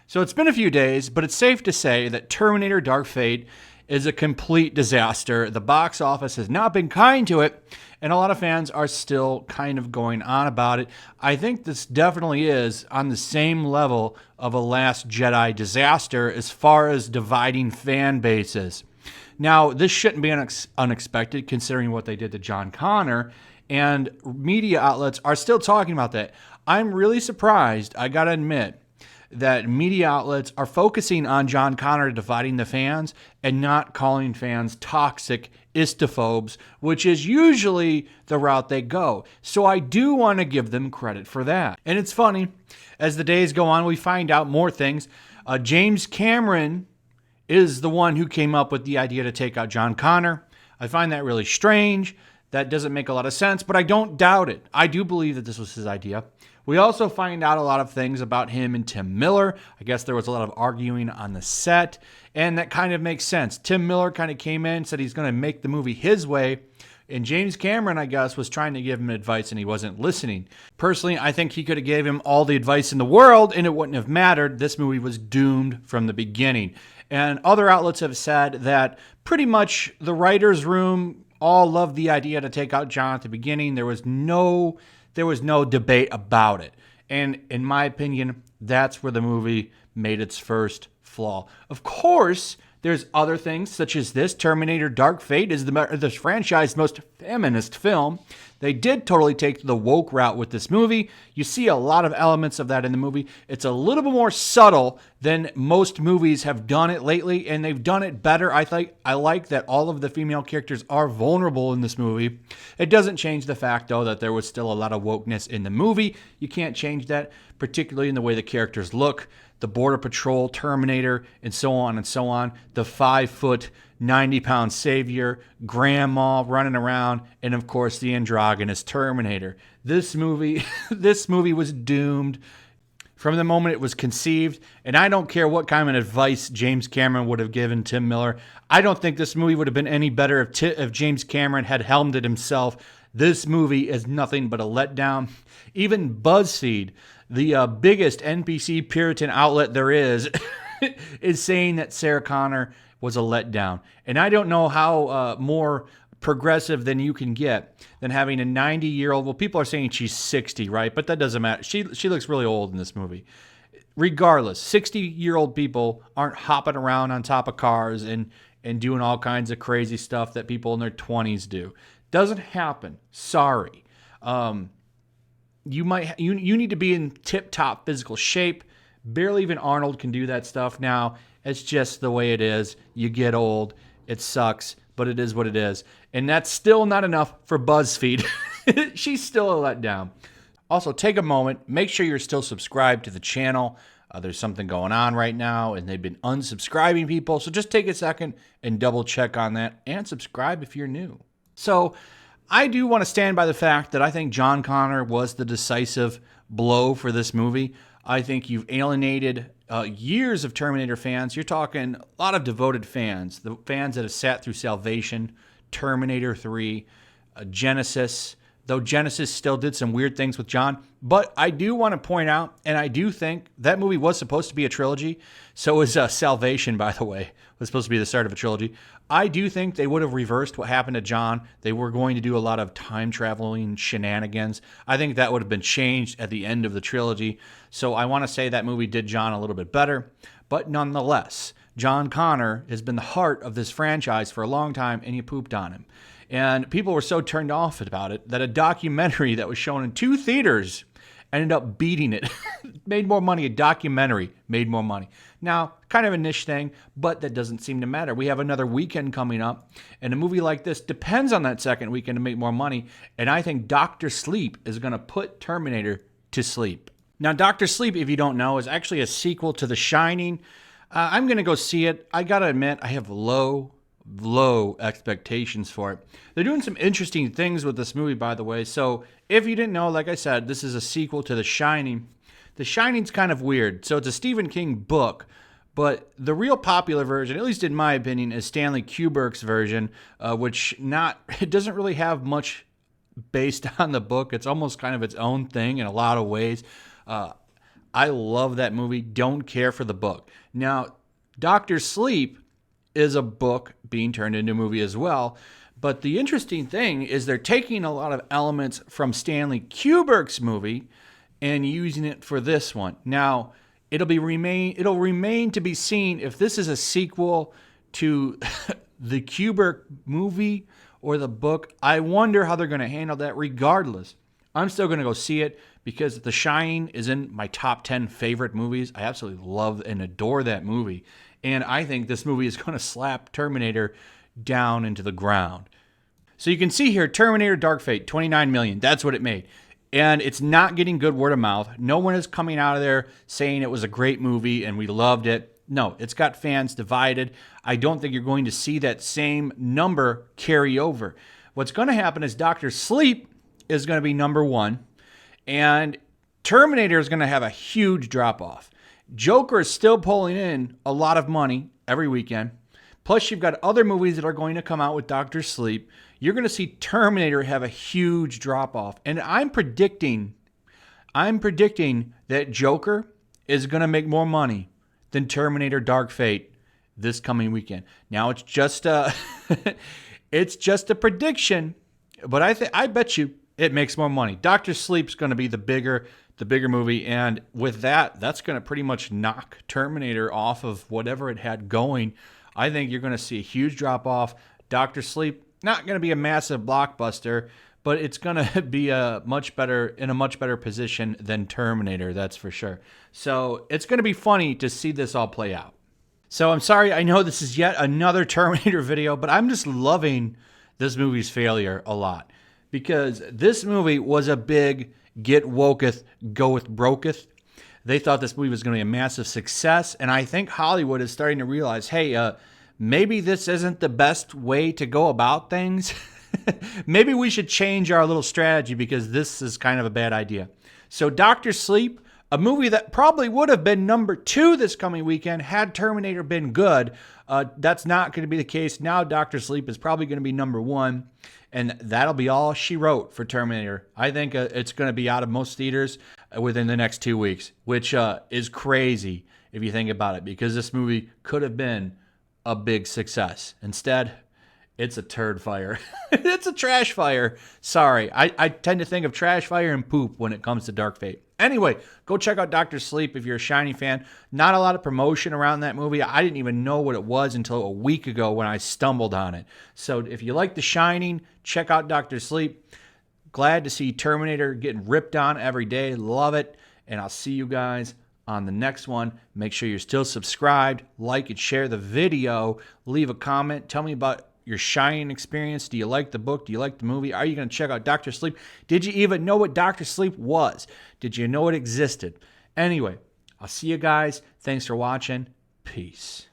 So it's been a few days, but it's safe to say that Terminator Dark Fate is a complete disaster. The box office has not been kind to it, and a lot of fans are still kind of going on about it. I think this definitely is on the same level of a Last Jedi disaster as far as dividing fan bases. Now, this shouldn't be unexpected considering what they did to John Connor, and media outlets are still talking about that. I'm really surprised, I gotta admit, that media outlets are focusing on John Connor dividing the fans and not calling fans toxic istophobes, which is usually the route they go. So I do want to give them credit for that. And it's funny, as the days go on, we find out more things. James Cameron is the one who came up with the idea to take out John Connor. I find that really strange. That doesn't make a lot of sense, but I don't doubt it. I do believe that this was his idea. We also find out a lot of things about him and Tim Miller. I guess there was a lot of arguing on the set, and that kind of makes sense. Tim Miller kind of came in, said he's going to make the movie his way, and James Cameron, I guess, was trying to give him advice, and he wasn't listening. Personally, I think he could have gave him all the advice in the world, and it wouldn't have mattered. This movie was doomed from the beginning. And other outlets have said that pretty much the writer's room all loved the idea to take out John at the beginning. There was no debate about it. And in my opinion, that's where the movie made its first flaw. Of course, there's other things such as this. Terminator Dark Fate is the franchise's most feminist film. They did totally take the woke route with this movie. You see a lot of elements of that in the movie. It's a little bit more subtle than most movies have done it lately, and they've done it better. I like that all of the female characters are vulnerable in this movie. It doesn't change the fact, though, that there was still a lot of wokeness in the movie. You can't change that, particularly in the way the characters look. The Border Patrol, Terminator, and so on and so on. The 5-foot, 90-pound savior, grandma running around, and of course the androgynous Terminator. This movie was doomed from the moment it was conceived, and I don't care what kind of advice James Cameron would have given Tim Miller. I don't think this movie would have been any better if James Cameron had helmed it himself. This movie is nothing but a letdown. Even BuzzFeed, the biggest NPC Puritan outlet there is saying that Sarah Connor was a letdown. And I don't know how more progressive than you can get than having a 90-year-old. Well, people are saying she's 60, right? But that doesn't matter. She looks really old in this movie. Regardless, 60-year-old people aren't hopping around on top of cars and doing all kinds of crazy stuff that people in their 20s do. Doesn't happen. Sorry. You need to be in tip-top physical shape. Barely even Arnold can do that stuff now. It's just the way it is. You get old. It sucks, but it is what it is. And that's still not enough for BuzzFeed. She's still a letdown. Also, take a moment. Make sure you're still subscribed to the channel. There's something going on right now, and they've been unsubscribing people. So just take a second and double check on that and subscribe if you're new. So I do want to stand by the fact that I think John Connor was the decisive blow for this movie. I think you've alienated years of Terminator fans. You're talking a lot of devoted fans, the fans that have sat through Salvation, Terminator 3, Genesis, though Genesis still did some weird things with John. But I do want to point out, and I do think that movie was supposed to be a trilogy. So was Salvation, by the way, was supposed to be the start of a trilogy. I do think they would have reversed what happened to John. They were going to do a lot of time traveling shenanigans. I think that would have been changed at the end of the trilogy. So I want to say that movie did John a little bit better. But nonetheless, John Connor has been the heart of this franchise for a long time, and you pooped on him. And people were so turned off about it that a documentary that was shown in 2 theaters ended up beating it. Made more money. A documentary made more money. Now, kind of a niche thing, but that doesn't seem to matter. We have another weekend coming up, and a movie like this depends on that second weekend to make more money. And I think Dr. Sleep is going to put Terminator to sleep. Now, Dr. Sleep, if you don't know, is actually a sequel to The Shining. I'm going to go see it. I got to admit, I have low expectations for it. They're doing some interesting things with this movie, by the way. So if you didn't know, like I said, this is a sequel to The Shining. The Shining's kind of weird. So it's a Stephen King book, but the real popular version, at least in my opinion, is Stanley Kubrick's version, which it doesn't really have much based on the book. It's almost kind of its own thing in a lot of ways. I love that movie. Don't care for the book. Now, Doctor Sleep is a book being turned into a movie as well. But the interesting thing is they're taking a lot of elements from Stanley Kubrick's movie and using it for this one. Now, it'll remain to be seen if this is a sequel to the Kubrick movie or the book. I wonder how they're going to handle that. Regardless, I'm still going to go see it because The Shining is in my top 10 favorite movies. I absolutely love and adore that movie. And I think this movie is going to slap Terminator down into the ground. So you can see here, Terminator Dark Fate, 29 million. That's what it made. And it's not getting good word of mouth. No one is coming out of there saying it was a great movie and we loved it. No, it's got fans divided. I don't think you're going to see that same number carry over. What's going to happen is Dr. Sleep is going to be number one, and Terminator is going to have a huge drop-off. Joker is still pulling in a lot of money every weekend. Plus, you've got other movies that are going to come out with Dr. Sleep. You're going to see Terminator have a huge drop-off. And I'm predicting that Joker is going to make more money than Terminator Dark Fate this coming weekend. Now, it's just a prediction, but I bet you it makes more money. Dr. Sleep's going to be the bigger movie, and with that, that's going to pretty much knock Terminator off of whatever it had going. I think you're going to see a huge drop-off. Dr. Sleep, not going to be a massive blockbuster, but it's going to be in a much better position than Terminator, that's for sure. So it's going to be funny to see this all play out. So I'm sorry, I know this is yet another Terminator video, but I'm just loving this movie's failure a lot. Because this movie was a big get woketh, goeth broketh. They thought this movie was going to be a massive success, and I think Hollywood is starting to realize, hey, maybe this isn't the best way to go about things. Maybe we should change our little strategy because this is kind of a bad idea. So Dr. Sleep, a movie that probably would have been number 2 this coming weekend had Terminator been good. That's not going to be the case. Now Dr. Sleep is probably going to be number 1. And that'll be all she wrote for Terminator. I think it's going to be out of most theaters within the next 2 weeks, which is crazy if you think about it, because this movie could have been a big success. Instead, it's a turd fire. It's a trash fire. Sorry. I tend to think of trash fire and poop when it comes to Dark Fate. Anyway, go check out Dr. Sleep if you're a Shining fan. Not a lot of promotion around that movie. I didn't even know what it was until a week ago when I stumbled on it. So if you like The Shining, check out Dr. Sleep. Glad to see Terminator getting ripped on every day. Love it. And I'll see you guys on the next one. Make sure you're still subscribed, like and share the video. Leave a comment. Tell me about your Shining experience. Do you like the book? Do you like the movie? Are you going to check out Dr. Sleep? Did you even know what Dr. Sleep was? Did you know it existed? Anyway, I'll see you guys. Thanks for watching. Peace.